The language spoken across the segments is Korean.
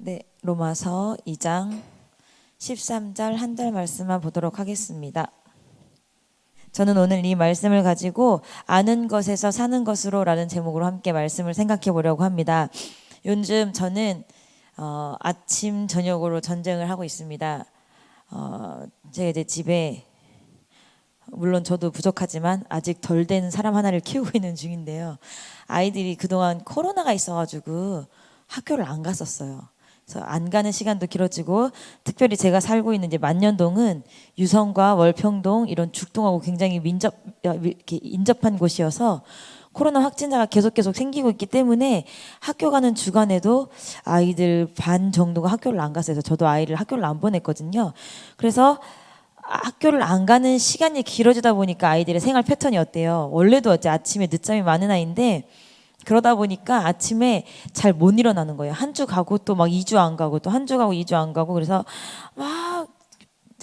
네, 로마서 2장 13절 한 절 말씀만 보도록 하겠습니다. 저는 오늘 이 말씀을 가지고 아는 것에서 사는 것으로 라는 제목으로 함께 말씀을 생각해 보려고 합니다. 요즘 저는 아침 저녁으로 전쟁을 하고 있습니다. 제가 이제 집에 물론 저도 부족하지만 아직 덜 된 사람 하나를 키우고 있는 중인데요. 아이들이 그동안 코로나가 있어가지고 학교를 안 갔었어요. 그래서 안 가는 시간도 길어지고, 특별히 제가 살고 있는 이제 만년동은 유성과 월평동 이런 죽동하고 굉장히 이렇게 인접한 곳이어서 코로나 확진자가 계속 생기고 있기 때문에 학교 가는 주간에도 아이들 반 정도가 학교를 안 갔어요. 저도 아이를 학교를 안 보냈거든요. 그래서 학교를 안 가는 시간이 길어지다 보니까 아이들의 생활 패턴이 어때요? 원래도 어째 아침에 늦잠이 많은 아이인데 그러다 보니까 아침에 잘 못 일어나는 거예요. 한 주 가고 또 막 2주 안 가고 또 한 주 가고 2주 안 가고, 그래서 막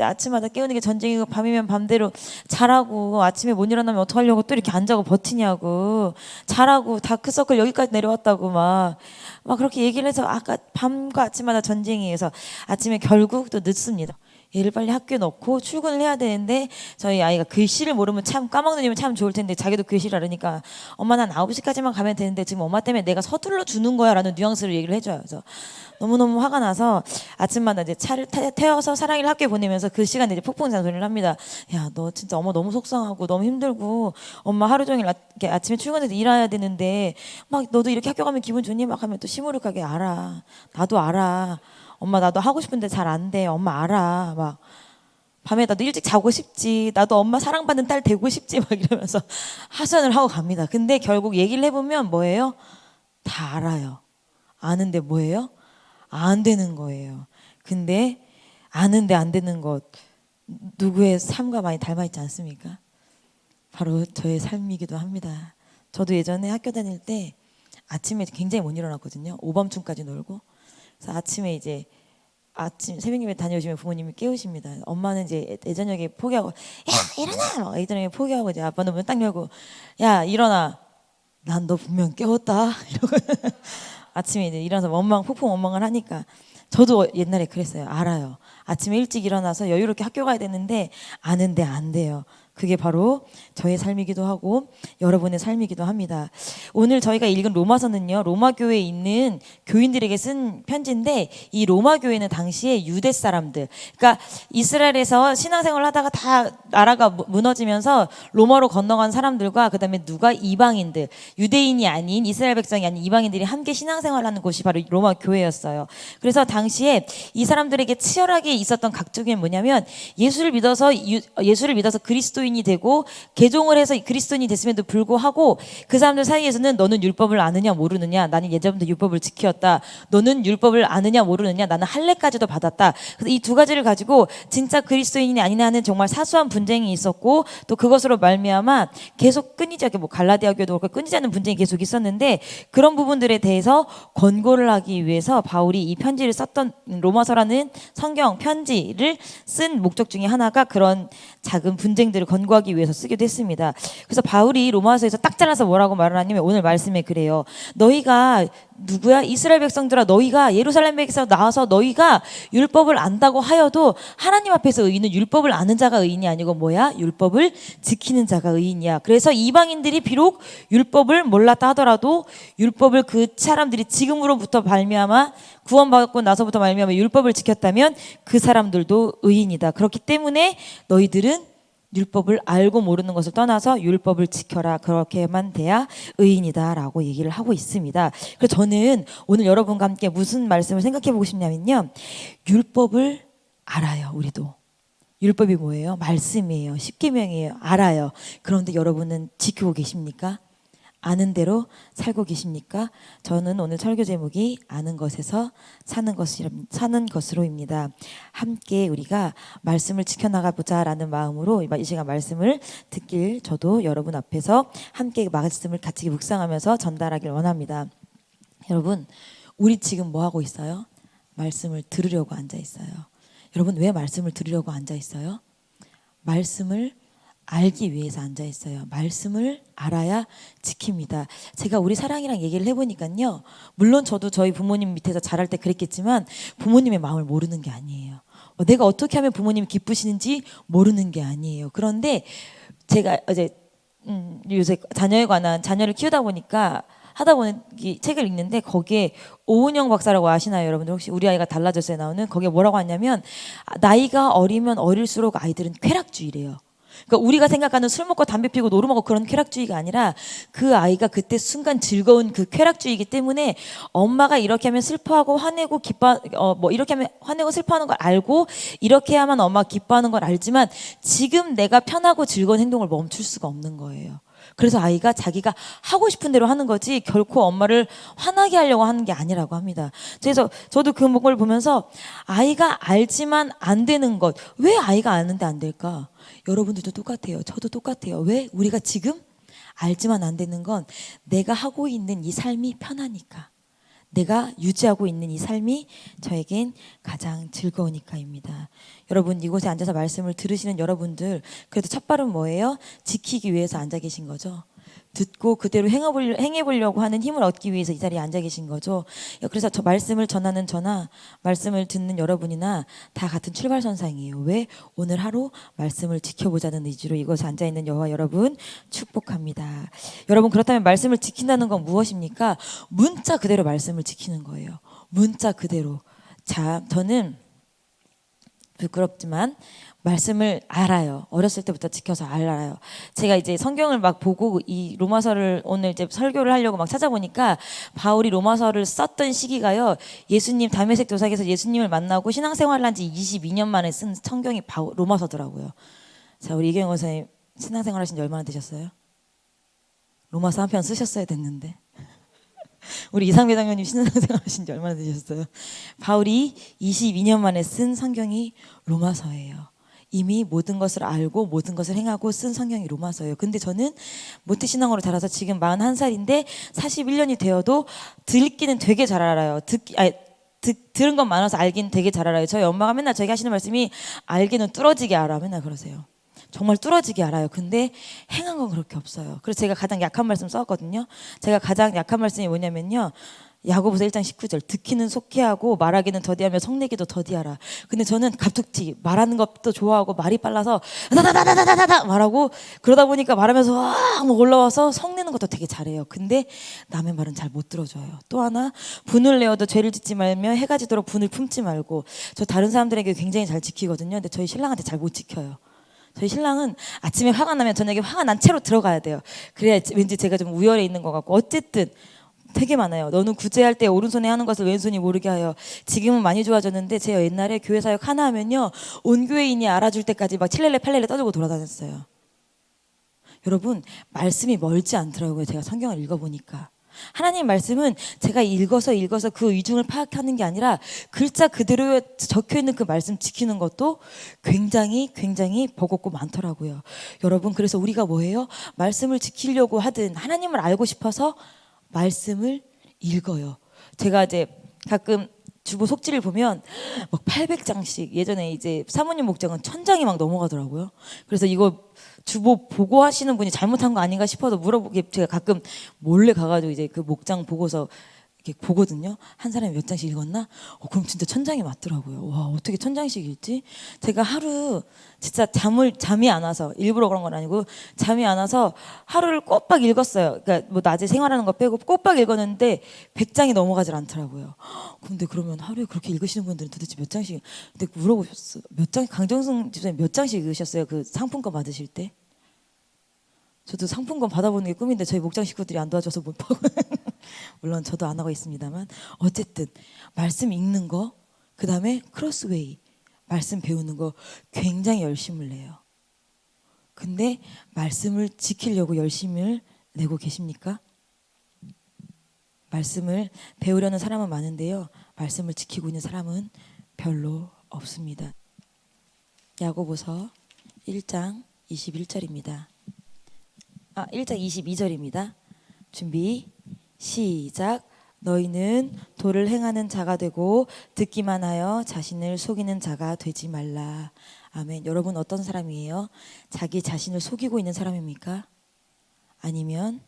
아침마다 깨우는 게 전쟁이고, 밤이면 밤대로 자라고 아침에 못 일어나면 어떡하려고 또 이렇게 안 자고 버티냐고, 자라고 다크서클 여기까지 내려왔다고 막 그렇게 얘기를 해서 아까 밤과 아침마다 전쟁이에요. 그래서 아침에 결국 또 늦습니다. 얘를 빨리 학교에 넣고 출근을 해야 되는데, 저희 아이가 글씨를 모르면 참 까먹는 참 좋을 텐데 자기도 글씨를 알으니까 엄마 난 9시까지만 가면 되는데 지금 엄마 때문에 내가 서둘러 주는 거야 라는 뉘앙스로 얘기를 해줘요. 그래서 너무너무 화가 나서 아침마다 이제 차를 태워서 사랑이를 학교에 보내면서 그 시간에 이제 폭풍잔소리를 합니다. 야, 너 진짜 엄마 너무 속상하고 너무 힘들고 엄마 하루 종일 이렇게 아침에 출근해서 일해야 되는데 막 너도 이렇게 학교 가면 기분 좋니? 막 하면 또 시무룩하게, 알아, 나도 알아, 엄마 나도 하고 싶은데 잘 안 돼, 엄마 알아, 막 밤에 나도 일찍 자고 싶지, 나도 엄마 사랑받는 딸 되고 싶지, 막 이러면서 하소연을 하고 갑니다. 근데 결국 얘기를 해보면 뭐예요? 다 알아요. 아는데 뭐예요? 안 되는 거예요. 근데 아는데 안 되는 것, 누구의 삶과 많이 닮아 있지 않습니까? 바로 저의 삶이기도 합니다. 저도 예전에 학교 다닐 때 아침에 굉장히 못 일어났거든요. 오밤중까지 놀고. 그래서 아침에 이제 아침 새벽 예배 다녀오시면 부모님이 깨우십니다. 엄마는 이제 예저녁에 포기하고 야 일어나! 막 예저녁에 포기하고, 이제 아빠는 문 딱 열고 야 일어나! 난 너 분명 깨웠다 이러고 아침에 이제 일어나서 폭풍 원망을 하니까, 저도 옛날에 그랬어요. 알아요. 아침에 일찍 일어나서 여유롭게 학교 가야 되는데 아는데 안 돼요. 그게 바로 저의 삶이기도 하고 여러분의 삶이기도 합니다. 오늘 저희가 읽은 로마서는요, 로마 교회에 있는 교인들에게 쓴 편지인데, 이 로마 교회는 당시에 유대 사람들, 그러니까 이스라엘에서 신앙생활을 하다가 다 나라가 무너지면서 로마로 건너간 사람들과, 그다음에 누가 이방인들, 유대인이 아닌 이스라엘 백성이 아닌 이방인들이 함께 신앙생활하는 곳이 바로 로마 교회였어요. 그래서 당시에 이 사람들에게 치열하게 있었던 각종이 뭐냐면, 예수를 믿어서 그리스도인이 되고 개종을 해서 그리스도인이 됐음에도 불구하고 그 사람들 사이에서는 너는 율법을 아느냐 모르느냐, 나는 예전부터 율법을 지켰다, 너는 율법을 아느냐 모르느냐, 나는 할례까지도 받았다. 그래서 이 두 가지를 가지고 진짜 그리스도인이 아니냐 하는 정말 사소한 분쟁이 있었고, 또 그것으로 말미암아 계속 끊이지 않게, 갈라디아 교회도 그렇고 끊이지 않는 분쟁이 계속 있었는데, 그런 부분들에 대해서 권고를 하기 위해서 바울이 이 편지를 썼던, 로마서라는 성경 편지를 쓴 목적 중에 하나가 그런 작은 분쟁들을 권고하기 위해서 쓰기도 했습니다. 그래서 바울이 로마서에서 딱 잘라서 뭐라고 말을 하냐면, 오늘 말씀에 그래요. 너희가 누구야? 이스라엘 백성들아, 너희가 예루살렘에서 나와서 너희가 율법을 안다고 하여도 하나님 앞에서 의인은 율법을 아는 자가 의인이 아니고 뭐야? 율법을 지키는 자가 의인이야. 그래서 이방인들이 비록 율법을 몰랐다 하더라도 율법을 그 사람들이 지금으로부터 말미암아 구원받고 나서부터 말미암아 율법을 지켰다면 그 사람들도 의인이다. 그렇기 때문에 너희들은 율법을 알고 모르는 것을 떠나서 율법을 지켜라. 그렇게만 돼야 의인이다 라고 얘기를 하고 있습니다. 그래서 저는 오늘 여러분과 함께 무슨 말씀을 생각해 보고 싶냐면요, 율법을 알아요. 우리도 율법이 뭐예요? 말씀이에요. 십계명이에요. 알아요. 그런데 여러분은 지키고 계십니까? 아는 대로 살고 계십니까? 저는 오늘 설교 제목이 아는 것에서 사는 것으로입니다. 함께 우리가 말씀을 지켜나가보자 라는 마음으로 이 시간 말씀을 듣길, 저도 여러분 앞에서 함께 말씀을 같이 묵상하면서 전달하길 원합니다. 여러분, 우리 지금 뭐 하고 있어요? 말씀을 들으려고 앉아 있어요. 여러분, 왜 말씀을 들으려고 앉아 있어요? 말씀을 알기 위해서 앉아 있어요. 말씀을 알아야 지킵니다. 제가 우리 사랑이랑 얘기를 해보니까요. 물론 저도 저희 부모님 밑에서 자랄 때 그랬겠지만 부모님의 마음을 모르는 게 아니에요. 내가 어떻게 하면 부모님이 기쁘시는지 모르는 게 아니에요. 그런데 제가 이제 요새 자녀에 관한 자녀를 키우다 보니까 하다 보니 이 책을 읽는데 거기에 오은영 박사라고 아시나요, 여러분들? 혹시 우리 아이가 달라졌어요 나오는 거기에 뭐라고 하냐면 나이가 어리면 어릴수록 아이들은 쾌락주의래요. 그러니까 우리가 생각하는 술 먹고 담배 피고 노름하고 그런 쾌락주의가 아니라 그 아이가 그때 순간 즐거운 그 쾌락주의이기 때문에 엄마가 이렇게 하면 슬퍼하고 화내고 뭐 이렇게 하면 화내고 슬퍼하는 걸 알고 이렇게 해야만 엄마가 기뻐하는 걸 알지만 지금 내가 편하고 즐거운 행동을 멈출 수가 없는 거예요. 그래서 아이가 자기가 하고 싶은 대로 하는 거지 결코 엄마를 화나게 하려고 하는 게 아니라고 합니다. 그래서 저도 그 목을 보면서 아이가 알지만 안 되는 것, 왜 아이가 아는데 안 될까? 여러분들도 똑같아요. 저도 똑같아요. 왜? 우리가 지금 알지만 안 되는 건 내가 하고 있는 이 삶이 편하니까. 내가 유지하고 있는 이 삶이 저에겐 가장 즐거우니까입니다. 여러분 이곳에 앉아서 말씀을 들으시는 여러분들 그래도 첫발은 뭐예요? 지키기 위해서 앉아 계신 거죠. 듣고 그대로 행해보려고 하는 힘을 얻기 위해서 이 자리에 앉아 계신 거죠. 그래서 저 말씀을 전하는 저나 말씀을 듣는 여러분이나 다 같은 출발선상이에요. 왜? 오늘 하루 말씀을 지켜보자는 의지로 이곳에 앉아있는 여호와 여러분 축복합니다. 여러분 그렇다면 말씀을 지킨다는 건 무엇입니까? 문자 그대로 말씀을 지키는 거예요. 문자 그대로. 자, 저는 부끄럽지만 말씀을 알아요. 어렸을 때부터 지켜서 알아요. 제가 이제 성경을 막 보고 이 로마서를 오늘 이제 설교를 하려고 막 찾아보니까 바울이 로마서를 썼던 시기가요. 예수님 다메섹 도상에서 예수님을 만나고 신앙생활을 한 지 22년 만에 쓴 성경이 로마서더라고요. 자, 우리 이경영 선생님 신앙생활 하신 지 얼마나 되셨어요? 로마서 한 편 쓰셨어야 됐는데. 우리 이상배 장로님 신앙생활 하신 지 얼마나 되셨어요? 바울이 22년 만에 쓴 성경이 로마서예요. 이미 모든 것을 알고 모든 것을 행하고 쓴 성경이 로마서예요. 근데 저는 모태신앙으로 자라서 지금 41살인데 41년이 되어도 듣기는 되게 잘 알아요. 들은 건 많아서 알긴 되게 잘 알아요. 저희 엄마가 맨날 저에게 하시는 말씀이 알기는 뚫어지게 알아. 맨날 그러세요. 정말 뚫어지게 알아요. 근데 행한 건 그렇게 없어요. 그래서 제가 가장 약한 말씀 썼거든요. 제가 가장 약한 말씀이 뭐냐면요. 야고보서 1장 19절 듣기는 속히하고 말하기는 더디하며 성내기도 더디하라. 근데 저는 갑툭튀 말하는 것도 좋아하고 말이 빨라서 다다다다다다다 말하고 그러다 보니까 말하면서 막 올라와서 성내는 것도 되게 잘해요. 근데 남의 말은 잘 못 들어줘요. 또 하나 분을 내어도 죄를 짓지 말며 해가 지도록 분을 품지 말고. 저 다른 사람들에게 굉장히 잘 지키거든요. 근데 저희 신랑한테 잘 못 지켜요. 저희 신랑은 아침에 화가 나면 저녁에 화가 난 채로 들어가야 돼요. 그래야 왠지 제가 좀 우열에 있는 것 같고. 어쨌든 되게 많아요. 너는 구제할 때 오른손에 하는 것을 왼손이 모르게 하여. 지금은 많이 좋아졌는데 제가 옛날에 교회 사역 하나 하면요. 온 교회인이 알아줄 때까지 막 칠렐레 팔렐레 떠들고 돌아다녔어요. 여러분 말씀이 멀지 않더라고요. 제가 성경을 읽어보니까. 하나님 말씀은 제가 읽어서 그 의중을 파악하는 게 아니라 글자 그대로 적혀있는 그 말씀 지키는 것도 굉장히 버겁고 많더라고요. 여러분 그래서 우리가 뭐예요? 말씀을 지키려고 하든 하나님을 알고 싶어서 말씀을 읽어요. 제가 이제 가끔 주보 속지를 보면 막 800장씩 예전에 이제 사모님 목장은 1000장이 막 넘어가더라고요. 그래서 이거 주보 보고 하시는 분이 잘못한 거 아닌가 싶어서 물어보게 제가 가끔 몰래 가가지고 이제 그 목장 보고서 이렇게 보거든요. 한 사람이 몇 장씩 읽었나? 그럼 진짜 1000장이 맞더라고요. 와 어떻게 1000장씩 읽지? 제가 하루 진짜 잠이 안 와서 일부러 그런 건 아니고 잠이 안 와서 하루를 꼬박 읽었어요. 그러니까 뭐 낮에 생활하는 거 빼고 꼬박 읽었는데 100장이 넘어가질 않더라고요. 근데 그러면 하루에 그렇게 읽으시는 분들은 도대체 몇 장씩? 근데 물어보셨어요. 몇 장? 강정승 집사님 몇 장씩 읽으셨어요? 그 상품권 받으실 때? 저도 상품권 받아보는 게 꿈인데 저희 목장 식구들이 안 도와줘서 못 하고 물론 저도 안 하고 있습니다만 어쨌든 말씀 읽는 거 그다음에 크로스웨이 말씀 배우는 거 굉장히 열심을 내요. 근데 말씀을 지키려고 열심을 내고 계십니까? 말씀을 배우려는 사람은 많은데요. 말씀을 지키고 있는 사람은 별로 없습니다. 야고보서 1장 21절입니다. 1장 22절입니다. 준비 시작. 너희는 도를 행하는 자가 되고 듣기만 하여 자신을 속이는 자가 되지 말라. 아멘. 여러분 어떤 사람이에요? 자기 자신을 속이고 있는 사람입니까? 아니면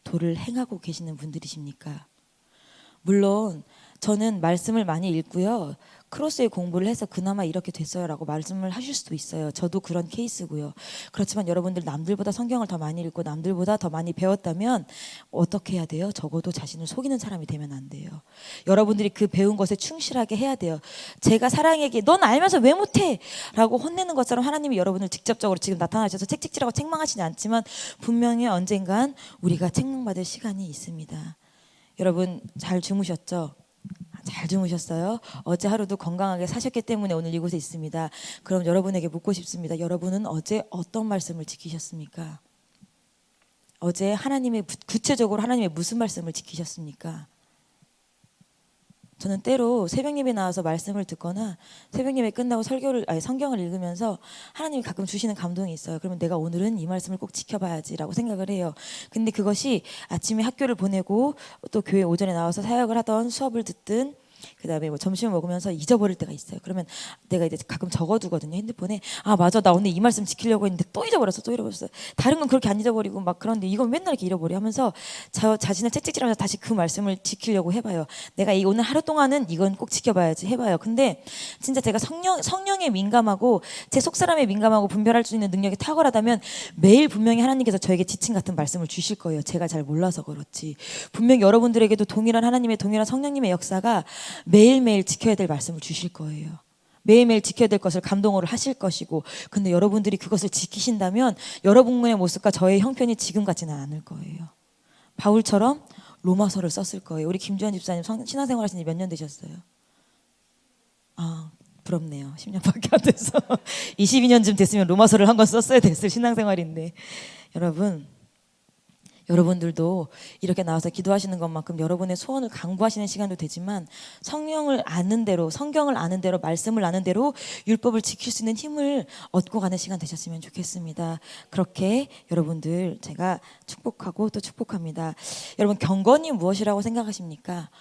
도를 행하고 계시는 분들이십니까? 물론 저는 말씀을 많이 읽고요. 크로스의 공부를 해서 그나마 이렇게 됐어요 라고 말씀을 하실 수도 있어요. 저도 그런 케이스고요. 그렇지만 여러분들 남들보다 성경을 더 많이 읽고 남들보다 더 많이 배웠다면 어떻게 해야 돼요? 적어도 자신을 속이는 사람이 되면 안 돼요. 여러분들이 그 배운 것에 충실하게 해야 돼요. 제가 사랑에게 넌 알면서 왜 못해? 라고 혼내는 것처럼 하나님이 여러분을 직접적으로 지금 나타나셔서 책찍질하고 책망하시지 않지만 분명히 언젠간 우리가 책망받을 시간이 있습니다. 여러분 잘 주무셨죠? 잘 주무셨어요? 어제 하루도 건강하게 사셨기 때문에 오늘 이곳에 있습니다. 그럼 여러분에게 묻고 싶습니다. 여러분은 어제 어떤 말씀을 지키셨습니까? 어제 하나님의 구체적으로 하나님의 무슨 말씀을 지키셨습니까? 저는 때로 새벽 예배 나와서 말씀을 듣거나 새벽 예배 끝나고 성경을 읽으면서 하나님이 가끔 주시는 감동이 있어요. 그러면 내가 오늘은 이 말씀을 꼭 지켜봐야지라고 생각을 해요. 근데 그것이 아침에 학교를 보내고 또 교회 오전에 나와서 사역을 하던 수업을 듣든 그다음에 뭐 점심을 먹으면서 잊어버릴 때가 있어요. 그러면 내가 이제 가끔 적어두거든요, 핸드폰에. 아 맞아, 나 오늘 이 말씀 지키려고 했는데 또 잊어버렸어. 다른 건 그렇게 안 잊어버리고 막 그런데 이건 맨날 이렇게 잃어버려 하면서 자신을 채찍질하면서 다시 그 말씀을 지키려고 해봐요. 내가 오늘 하루 동안은 이건 꼭 지켜봐야지 해봐요. 근데 진짜 제가 성령에 민감하고 제 속사람에 민감하고 분별할 수 있는 능력이 탁월하다면 매일 분명히 하나님께서 저에게 지침 같은 말씀을 주실 거예요. 제가 잘 몰라서 그렇지. 분명히 여러분들에게도 동일한 하나님의 동일한 성령님의 역사가 매일매일 지켜야 될 말씀을 주실 거예요. 매일매일 지켜야 될 것을 감동으로 하실 것이고, 근데 여러분들이 그것을 지키신다면 여러분의 모습과 저의 형편이 지금 같지는 않을 거예요. 바울처럼 로마서를 썼을 거예요. 우리 김주현 집사님 신앙생활 하신 지 몇 년 되셨어요? 아, 부럽네요. 10년밖에 안 돼서 22년쯤 됐으면 로마서를 한 권 썼어야 됐을 신앙생활인데, 여러분들도 이렇게 나와서 기도하시는 것만큼 여러분의 소원을 강구하시는 시간도 되지만 성경을 아는 대로 말씀을 아는 대로 율법을 지킬 수 있는 힘을 얻고 가는 시간 되셨으면 좋겠습니다. 그렇게 여러분들 제가 축복하고 또 축복합니다. 여러분 경건이 무엇이라고 생각하십니까?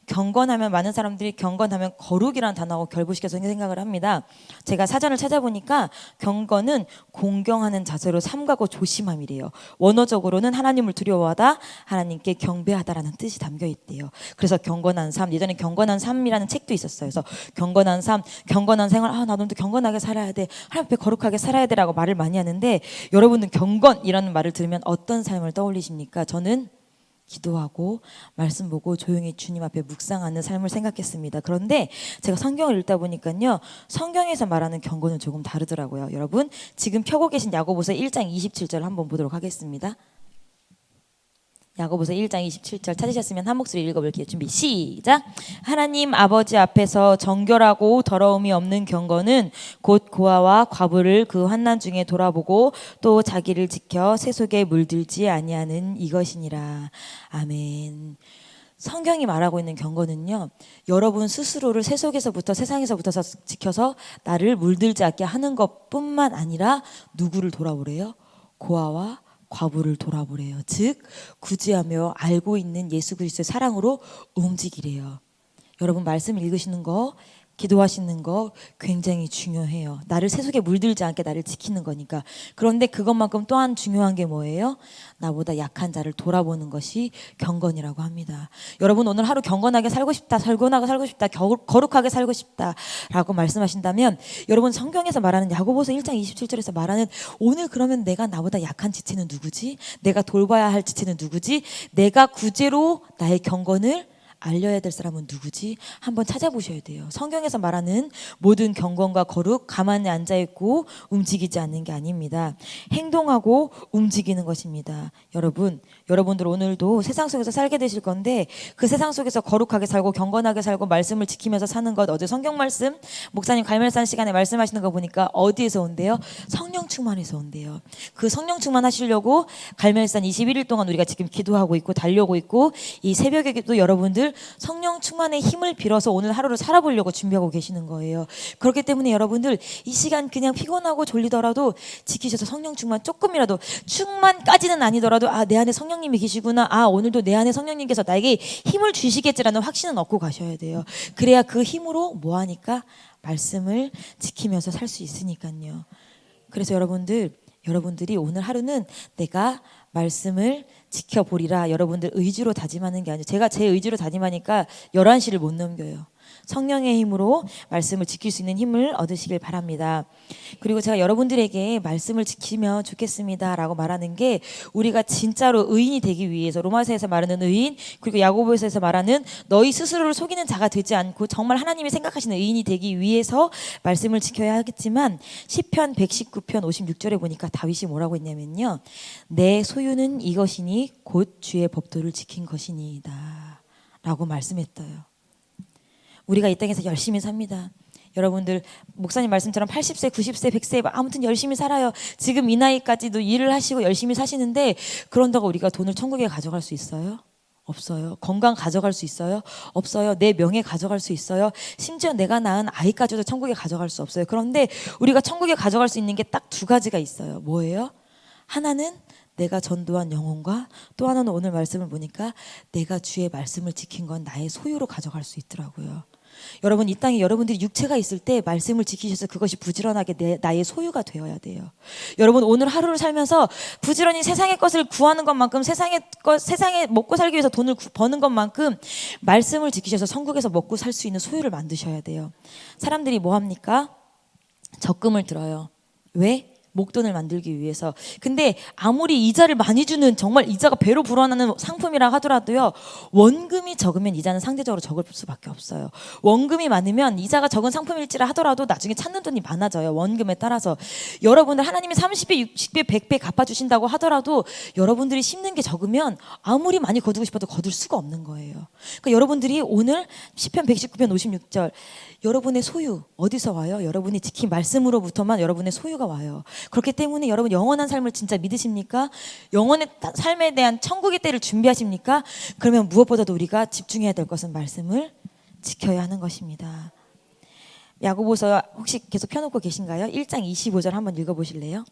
경건하면 많은 사람들이 경건하면 거룩이라는 단어하고 결부시켜서 생각을 합니다. 제가 사전을 찾아보니까 경건은 공경하는 자세로 삼가고 조심함이래요. 원어적으로는 하나님을 두려워하다, 하나님께 경배하다라는 뜻이 담겨 있대요. 그래서 경건한 삶, 예전에 경건한 삶이라는 책도 있었어요. 그래서 경건한 삶, 경건한 생활, 나도 경건하게 살아야 돼, 하나님 앞에 거룩하게 살아야 돼라고 말을 많이 하는데, 여러분은 경건이라는 말을 들으면 어떤 삶을 떠올리십니까? 저는 기도하고 말씀 보고 조용히 주님 앞에 묵상하는 삶을 생각했습니다. 그런데 제가 성경을 읽다 보니까요, 성경에서 말하는 경건은 조금 다르더라고요. 여러분 지금 펴고 계신 야고보서 1장 27절 한번 보도록 하겠습니다. 야고보서 1장 27절 찾으셨으면 한 목소리 읽어볼게요. 준비 시작. 하나님 아버지 앞에서 정결하고 더러움이 없는 경건은 곧 고아와 과부를 그 환난 중에 돌아보고 또 자기를 지켜 세속에 물들지 아니하는 이것이니라. 아멘. 성경이 말하고 있는 경건은요, 여러분 스스로를 세속에서부터 세상에서부터 지켜서 나를 물들지 않게 하는 것뿐만 아니라 누구를 돌아보래요? 고아와 과부를 돌아보래요. 즉 구제하며 알고 있는 예수 그리스도의 사랑으로 움직이래요. 여러분 말씀 읽으시는 거, 기도하시는 거 굉장히 중요해요. 나를 세속에 물들지 않게 나를 지키는 거니까. 그런데 그것만큼 또한 중요한 게 뭐예요? 나보다 약한 자를 돌아보는 것이 경건이라고 합니다. 여러분 오늘 하루 경건하게 살고 싶다, 거룩하게 살고 싶다라고 말씀하신다면, 여러분 성경에서 말하는 야고보서 1장 27절에서 말하는 오늘 그러면 내가 나보다 약한 지체는 누구지? 내가 돌봐야 할 지체는 누구지? 내가 구제로 나의 경건을 알려야 될 사람은 누구지? 한번 찾아보셔야 돼요. 성경에서 말하는 모든 경건과 거룩, 가만히 앉아있고 움직이지 않는 게 아닙니다. 행동하고 움직이는 것입니다. 여러분들 오늘도 세상 속에서 살게 되실 건데, 그 세상 속에서 거룩하게 살고 경건하게 살고 말씀을 지키면서 사는 것, 어제 성경 말씀 목사님 갈멜산 시간에 말씀하시는 거 보니까 어디에서 온대요? 성령 충만에서 온대요. 그 성령 충만하시려고 갈멜산 21일 동안 우리가 지금 기도하고 있고 달려오고 있고, 이 새벽에도 여러분들 성령 충만의 힘을 빌어서 오늘 하루를 살아보려고 준비하고 계시는 거예요. 그렇기 때문에 여러분들 이 시간 그냥 피곤하고 졸리더라도 지키셔서 성령 충만 조금이라도, 충만까지는 아니더라도 내 안에 성령 성령님이 계시구나. 아, 오늘도 내 안에 성령님께서 나에게 힘을 주시겠지라는 확신은 얻고 가셔야 돼요. 그래야 그 힘으로 뭐 하니까 말씀을 지키면서 살 수 있으니까요. 그래서 여러분들이 오늘 하루는 내가 말씀을 지켜보리라. 여러분들 의지로 다짐하는 게 아니에요. 제가 제 의지로 다짐하니까 11시를 못 넘겨요. 성령의 힘으로 말씀을 지킬 수 있는 힘을 얻으시길 바랍니다. 그리고 제가 여러분들에게 말씀을 지키면 좋겠습니다 라고 말하는 게 우리가 진짜로 의인이 되기 위해서 로마서에서 말하는 의인, 그리고 야고보서에서 말하는 너희 스스로를 속이는 자가 되지 않고 정말 하나님이 생각하시는 의인이 되기 위해서 말씀을 지켜야 하겠지만 시편 119편 56절에 보니까 다윗이 뭐라고 했냐면요, 내 소유는 이것이니 곧 주의 법도를 지킨 것이니이다 라고 말씀했어요. 우리가 이 땅에서 열심히 삽니다. 여러분들 목사님 말씀처럼 80세, 90세, 100세 아무튼 열심히 살아요. 지금 이 나이까지도 일을 하시고 열심히 사시는데 그런다고 우리가 돈을 천국에 가져갈 수 있어요? 없어요. 건강 가져갈 수 있어요? 없어요. 내 명예 가져갈 수 있어요? 심지어 내가 낳은 아이까지도 천국에 가져갈 수 없어요. 그런데 우리가 천국에 가져갈 수 있는 게 딱 두 가지가 있어요. 뭐예요? 하나는 내가 전도한 영혼과 또 하나는 오늘 말씀을 보니까 내가 주의 말씀을 지킨 건 나의 소유로 가져갈 수 있더라고요. 여러분 이 땅에 여러분들이 육체가 있을 때 말씀을 지키셔서 그것이 부지런하게 나의 소유가 되어야 돼요. 여러분 오늘 하루를 살면서 부지런히 세상의 것을 구하는 것만큼 세상에 먹고 살기 위해서 돈을 버는 것만큼 말씀을 지키셔서 천국에서 먹고 살 수 있는 소유를 만드셔야 돼요. 사람들이 뭐 합니까? 적금을 들어요. 왜? 목돈을 만들기 위해서. 근데 아무리 이자를 많이 주는 정말 이자가 배로 불어나는 상품이라 하더라도요, 원금이 적으면 이자는 상대적으로 적을 수밖에 없어요. 원금이 많으면 이자가 적은 상품일지라 하더라도 나중에 찾는 돈이 많아져요. 원금에 따라서. 여러분들 하나님이 30배, 60배, 100배 갚아주신다고 하더라도 여러분들이 심는 게 적으면 아무리 많이 거두고 싶어도 거둘 수가 없는 거예요. 그러니까 여러분들이 오늘 시편 119편 56절 여러분의 소유 어디서 와요? 여러분이 지킨 말씀으로부터만 여러분의 소유가 와요. 그렇기 때문에 여러분 영원한 삶을 진짜 믿으십니까? 영원의 삶에 대한 천국의 때를 준비하십니까? 그러면 무엇보다도 우리가 집중해야 될 것은 말씀을 지켜야 하는 것입니다. 야고보서 혹시 계속 펴놓고 계신가요? 1장 25절 한번 읽어보실래요?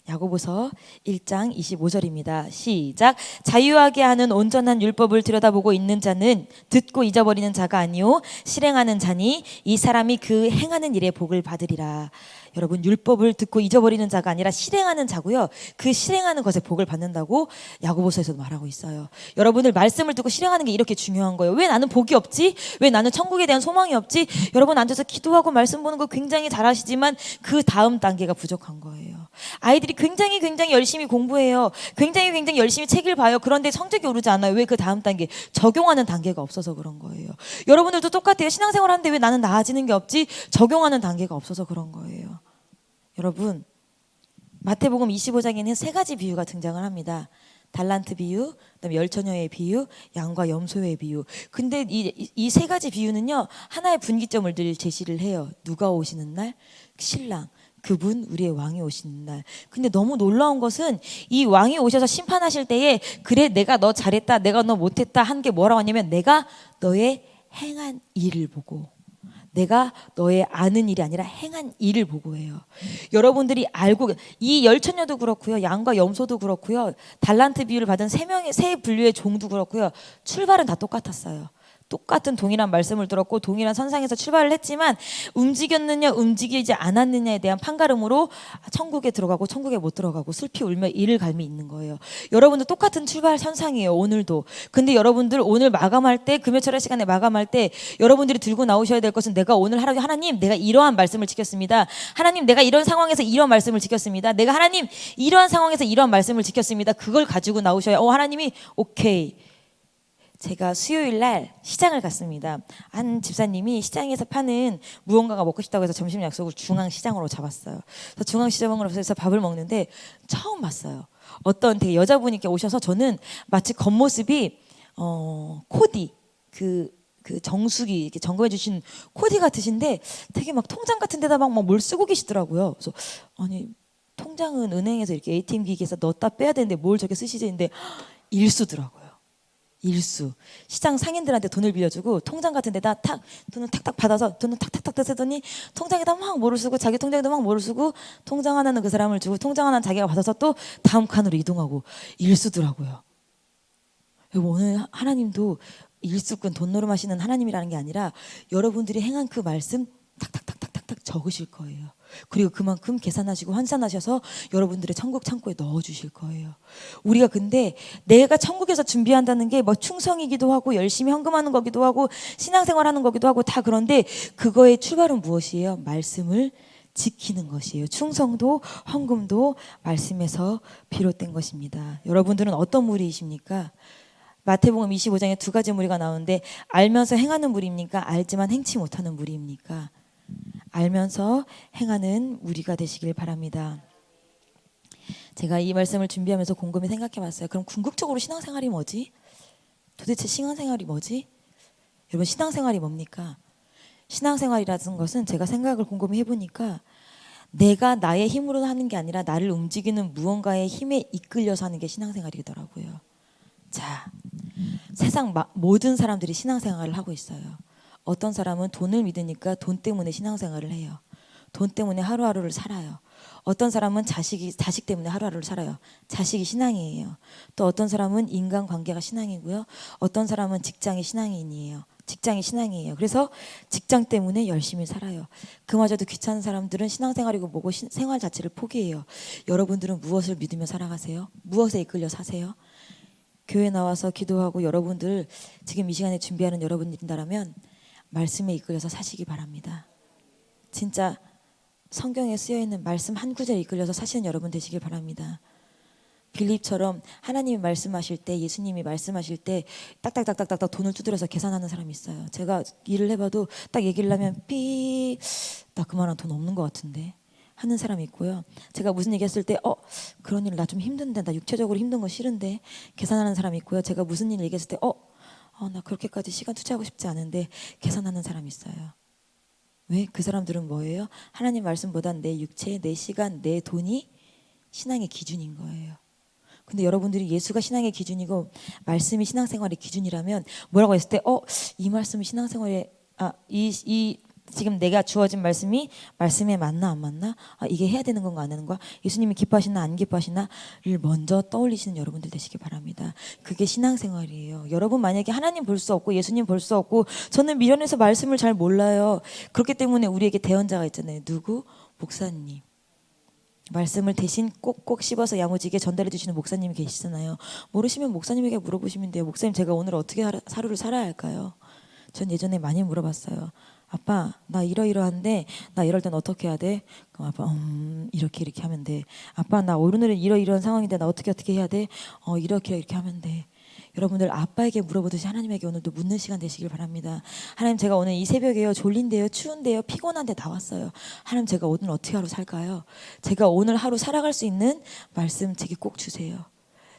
야고보서 1장 25절입니다. 시작. 자유하게 하는 온전한 율법을 들여다보고 있는 자는 듣고 잊어버리는 자가 아니요 실행하는 자니 이 사람이 그 행하는 일에 복을 받으리라. 여러분 율법을 듣고 잊어버리는 자가 아니라 실행하는 자고요. 그 실행하는 것에 복을 받는다고 야고보서에서도 말하고 있어요. 여러분들 말씀을 듣고 실행하는 게 이렇게 중요한 거예요. 왜 나는 복이 없지? 왜 나는 천국에 대한 소망이 없지? 여러분 앉아서 기도하고 말씀 보는 거 굉장히 잘하시지만 그 다음 단계가 부족한 거예요. 아이들이 굉장히 열심히 공부해요. 굉장히 열심히 책을 봐요. 그런데 성적이 오르지 않아요. 왜 그 다음 단계 적용하는 단계가 없어서 그런 거예요. 여러분들도 똑같아요. 신앙생활 하는데 왜 나는 나아지는 게 없지? 적용하는 단계가 없어서 그런 거예요. 여러분 마태복음 25장에는 세 가지 비유가 등장을 합니다. 달란트 비유, 그다음에 열처녀의 비유, 양과 염소의 비유. 근데 이 세 가지 비유는요 하나의 분기점을 늘 제시를 해요. 누가 오시는 날? 신랑. 그분 우리의 왕이 오시는 날. 근데 너무 놀라운 것은 이 왕이 오셔서 심판하실 때에 그래 내가 너 잘했다 내가 너 못했다 한 게 뭐라고 하냐면 내가 너의 행한 일을 보고 내가 너의 아는 일이 아니라 행한 일을 보고 해요. 여러분들이 알고 이 열처녀도 그렇고요. 양과 염소도 그렇고요. 달란트 비유를 받은 세 분류의 종도 그렇고요. 출발은 다 똑같았어요. 똑같은 동일한 말씀을 들었고 동일한 선상에서 출발을 했지만 움직였느냐 움직이지 않았느냐에 대한 판가름으로 천국에 들어가고 천국에 못 들어가고 슬피 울며 이를 갈미 있는 거예요. 여러분들 똑같은 출발 선상이에요. 오늘도. 근데 여러분들 오늘 마감할 때 금요철의 시간에 마감할 때 여러분들이 들고 나오셔야 될 것은 내가 오늘 하나님 내가 이러한 말씀을 지켰습니다. 하나님 내가 이런 상황에서 이런 말씀을 지켰습니다. 내가 하나님 이러한 상황에서 이러한 말씀을 지켰습니다. 그걸 가지고 나오셔야 하나님이 오케이. 제가 수요일 날 시장을 갔습니다. 한 집사님이 시장에서 파는 무언가가 먹고 싶다고 해서 점심 약속을 중앙시장으로 잡았어요. 그래서 중앙시장으로 해서 밥을 먹는데 처음 봤어요. 어떤 되게 여자분이 오셔서 저는 마치 겉모습이 코디 그 정수기 이렇게 점검해 주신 코디 같으신데 되게 막 통장 같은 데다 막 뭘 쓰고 계시더라고요. 그래서 아니 통장은 은행에서 이렇게 ATM 기기에서 넣었다 빼야 되는데 뭘 저렇게 쓰시지 했는데 일수더라고요. 일수. 시장 상인들한테 돈을 빌려주고 통장 같은 데다 탁 돈을 탁탁 받아서 돈을 탁탁탁 쓰더니 통장에다 막 뭐를 쓰고 자기 통장에다 막 뭐를 쓰고 통장 하나는 그 사람을 주고 통장 하나는 자기가 받아서 또 다음 칸으로 이동하고 일수더라고요. 오늘 하나님도 일수꾼 돈 노름하시는 하나님이라는 게 아니라 여러분들이 행한 그 말씀 탁탁탁탁탁탁 적으실 거예요. 그리고 그만큼 계산하시고 환산하셔서 여러분들의 천국 창고에 넣어주실 거예요. 우리가 근데 내가 천국에서 준비한다는 게 뭐 충성이기도 하고 열심히 헌금하는 거기도 하고 신앙생활하는 거기도 하고 다 그런데 그거의 출발은 무엇이에요? 말씀을 지키는 것이에요. 충성도 헌금도 말씀에서 비롯된 것입니다. 여러분들은 어떤 무리이십니까? 마태복음 25장에 두 가지 무리가 나오는데 알면서 행하는 무리입니까? 알지만 행치 못하는 무리입니까? 알면서 행하는 무리가 되시길 바랍니다. 제가 이 말씀을 준비하면서 곰곰이 생각해봤어요. 그럼 궁극적으로 신앙생활이 뭐지? 도대체 신앙생활이 뭐지? 여러분 신앙생활이 뭡니까? 신앙생활이라는 것은 제가 생각을 곰곰이 해보니까 내가 나의 힘으로 하는 게 아니라 나를 움직이는 무언가의 힘에 이끌려서 하는 게 신앙생활이더라고요. 자, 세상 모든 사람들이 신앙생활을 하고 있어요. 어떤 사람은 돈을 믿으니까 돈 때문에 신앙생활을 해요. 돈 때문에 하루하루를 살아요. 어떤 사람은 자식 때문에 하루하루를 살아요. 자식이 신앙이에요. 또 어떤 사람은 인간관계가 신앙이고요. 어떤 사람은 직장이 신앙인이에요. 직장이 신앙이에요. 그래서 직장 때문에 열심히 살아요. 그마저도 귀찮은 사람들은 신앙생활이고 뭐고 생활 자체를 포기해요. 여러분들은 무엇을 믿으며 살아가세요? 무엇에 이끌려 사세요? 교회 나와서 기도하고 여러분들 지금 이 시간에 준비하는 여러분들이라면 말씀에 이끌려서 사시기 바랍니다. 진짜 성경에 쓰여있는 말씀 한 구절에 이끌려서 사시는 여러분 되시길 바랍니다. 빌립처럼 하나님이 말씀하실 때 예수님이 말씀하실 때 딱딱딱딱딱 돈을 두드려서 계산하는 사람이 있어요. 제가 일을 해봐도 딱 얘기를 하면 나 그만한 돈 없는 것 같은데 하는 사람이 있고요. 제가 무슨 얘기했을 때 그런 일 나 좀 힘든데 나 육체적으로 힘든 거 싫은데 계산하는 사람이 있고요. 제가 무슨 일 얘기했을 때 나 그렇게까지 시간 투자하고 싶지 않은데 계산하는 사람이 있어요. 왜? 그 사람들은 뭐예요? 하나님 말씀보단 내 육체, 내 시간, 내 돈이 신앙의 기준인 거예요. 근데 여러분들이 예수가 신앙의 기준이고 말씀이 신앙생활의 기준이라면 뭐라고 했을 때 이 말씀이 신앙생활의 지금 내가 주어진 말씀이 말씀에 맞나 안 맞나? 이게 해야 되는 건가 안 되는 거야? 예수님이 기뻐하시나 안 기뻐하시나를 먼저 떠올리시는 여러분들 되시기 바랍니다. 그게 신앙생활이에요. 여러분 만약에 하나님 볼 수 없고 예수님 볼 수 없고 저는 미련해서 말씀을 잘 몰라요. 그렇기 때문에 우리에게 대언자가 있잖아요. 누구? 목사님. 말씀을 대신 꼭꼭 씹어서 야무지게 전달해 주시는 목사님이 계시잖아요. 모르시면 목사님에게 물어보시면 돼요. 목사님 제가 오늘 어떻게 하루를 살아야 할까요? 전 예전에 많이 물어봤어요. 아빠 나 이러이러한데 나 이럴 땐 어떻게 해야 돼? 그럼 아빠 이렇게 하면 돼. 아빠 나 오늘은 이런 상황인데 나 어떻게 해야 돼? 이렇게 하면 돼. 여러분들 아빠에게 물어보듯이 하나님에게 오늘도 묻는 시간 되시길 바랍니다. 하나님 제가 오늘 이 새벽에요 졸린데요 추운데요 피곤한데 나왔어요. 하나님 제가 오늘 어떻게 하루 살까요? 제가 오늘 하루 살아갈 수 있는 말씀 제게 꼭 주세요.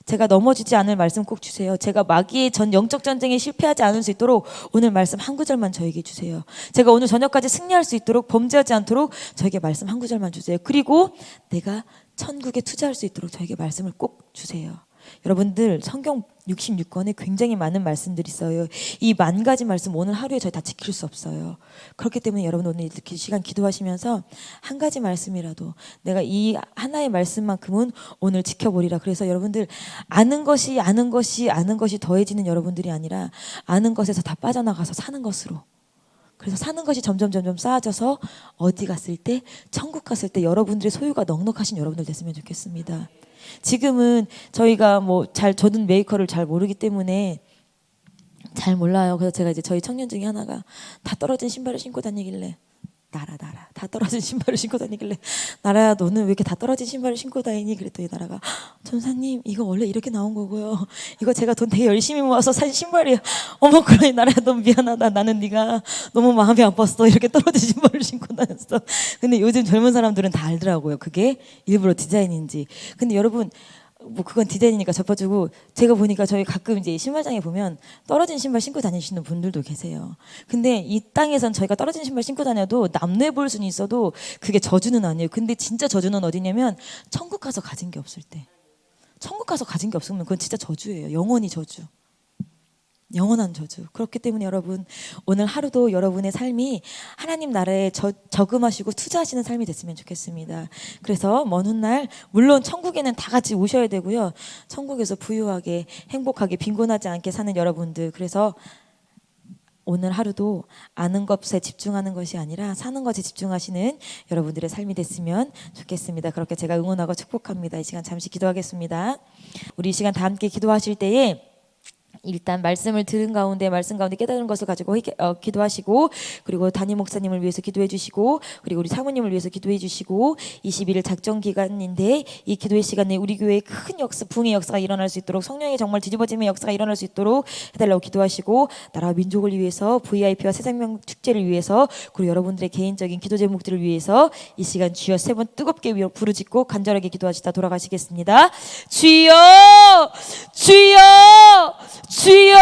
제가 넘어지지 않을 말씀 꼭 주세요. 제가 마귀의 영적 전쟁에 실패하지 않을 수 있도록 오늘 말씀 한 구절만 저에게 주세요. 제가 오늘 저녁까지 승리할 수 있도록 범죄하지 않도록 저에게 말씀 한 구절만 주세요. 그리고 내가 천국에 투자할 수 있도록 저에게 말씀을 꼭 주세요. 여러분들 성경 66권에 굉장히 많은 말씀들이 있어요. 이 10,000가지 말씀 오늘 하루에 저희 다 지킬 수 없어요. 그렇기 때문에 여러분 오늘 이렇게 시간 기도하시면서 한 가지 말씀이라도 내가 이 하나의 말씀만큼은 오늘 지켜보리라. 그래서 여러분들 아는 것이 더해지는 여러분들이 아니라 아는 것에서 다 빠져나가서 사는 것으로. 그래서 사는 것이 점점 쌓아져서 어디 갔을 때 천국 갔을 때 여러분들의 소유가 넉넉하신 여러분들 됐으면 좋겠습니다. 지금은 저희가 저는 메이커를 잘 모르기 때문에 잘 몰라요. 그래서 제가 이제 저희 청년 중에 하나가 다 떨어진 신발을 신고 다니길래 나라 다 떨어진 신발을 신고 다니길래 나라야 너는 왜 이렇게 다 떨어진 신발을 신고 다니니? 그랬더니 나라가 전사님 이거 원래 이렇게 나온 거고요. 이거 제가 돈 되게 열심히 모아서 산 신발이에요. 그러니 나라야 너무 미안하다. 나는 네가 너무 마음이 아팠어. 이렇게 떨어진 신발을 신고 다녔어. 근데 요즘 젊은 사람들은 다 알더라고요. 그게 일부러 디자인인지. 근데 여러분 그건 디자인이니까 접어주고 제가 보니까 저희 가끔 이제 신발장에 보면 떨어진 신발 신고 다니시는 분들도 계세요. 근데 이 땅에선 저희가 떨어진 신발 신고 다녀도 남녀 볼 수는 있어도 그게 저주는 아니에요. 근데 진짜 저주는 어디냐면 천국 가서 가진 게 없을 때. 천국 가서 가진 게 없으면 그건 진짜 저주예요. 영원히 저주. 영원한 저주. 그렇기 때문에 여러분, 오늘 하루도 여러분의 삶이 하나님 나라에 저금하시고 투자하시는 삶이 됐으면 좋겠습니다. 그래서 먼 훗날 물론 천국에는 다 같이 오셔야 되고요. 천국에서 부유하게 행복하게 빈곤하지 않게 사는 여러분들, 그래서 오늘 하루도 아는 것에 집중하는 것이 아니라 사는 것에 집중하시는 여러분들의 삶이 됐으면 좋겠습니다. 그렇게 제가 응원하고 축복합니다. 이 시간 잠시 기도하겠습니다. 우리 이 시간 다 함께 기도하실 때에 일단 말씀을 들은 가운데 말씀 가운데 깨달은 것을 가지고 기도하시고, 그리고 담임 목사님을 위해서 기도해 주시고, 그리고 우리 사모님을 위해서 기도해 주시고, 21일 작정 기간인데 이 기도의 시간에 우리 교회에 큰 역사, 부흥의 역사가 일어날 수 있도록, 성령의 정말 뒤집어짐의 역사가 일어날 수 있도록 해달라고 기도하시고, 나라와 민족을 위해서, VIP와 새생명 축제를 위해서, 그리고 여러분들의 개인적인 기도 제목들을 위해서 이 시간 주여 세 번 뜨겁게 부르짖고 간절하게 기도하시다 돌아가시겠습니다. 주여, 주여, 주여.